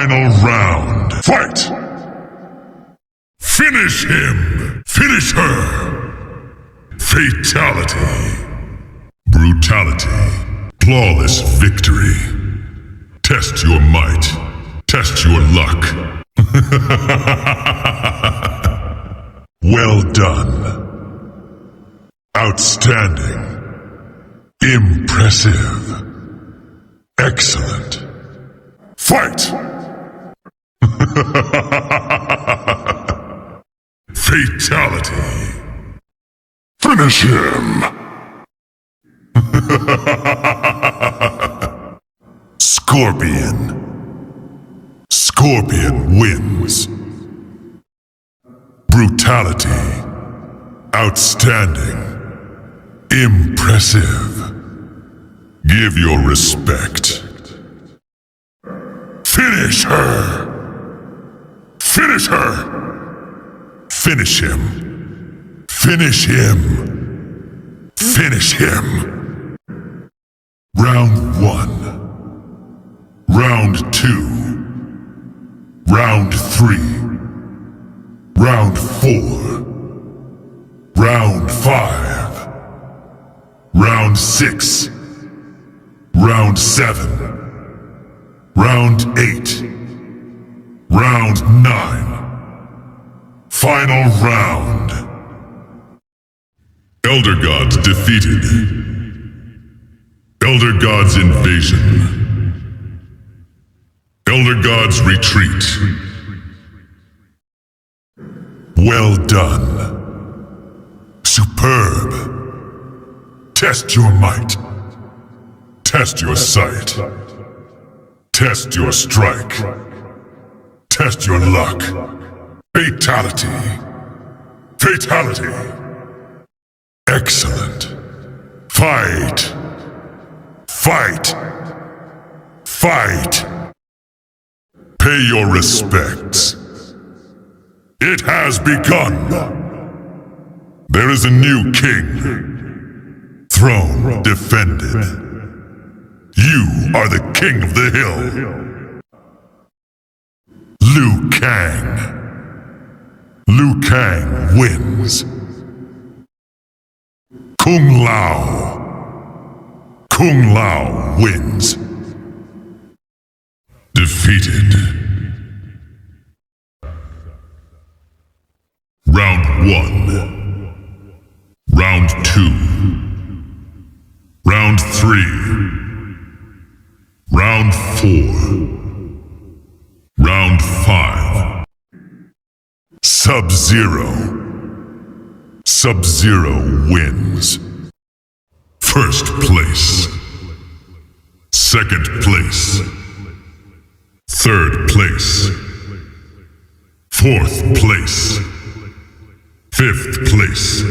Final round. Fight! Finish him! Finish her! Fatality. Brutality. Flawless victory. Test your might. Test your luck. Well done. Outstanding. Impressive. Excellent. Fight! Fatality. Finish him! Scorpion. Scorpion wins. Brutality. Outstanding. Impressive. Give your respect. Finish her! Finish her! Finish him! Finish him! Finish him! Round 1. Round 2. Round 3. Round 4. Round 5. Round 6. Round 7. Round 8. Round 9. Final round. Elder Gods defeated. Elder Gods invasion. Elder Gods retreat. Well done. Superb. Test your might. Test your sight. Test your strike. Test your luck. Fatality. Fatality. Excellent. Fight. Fight. Fight. Pay your respects. It has begun. There is a new king. Throne defended. You are the king of the hill. Liu Kang. Liu Kang wins. Kung Lao. Kung Lao wins. Defeated. Round 1. Round 2. Round 3. Round 4. Round 5. Sub-Zero. Sub-Zero wins. First place. Second place. Third place. Fourth place. Fifth place.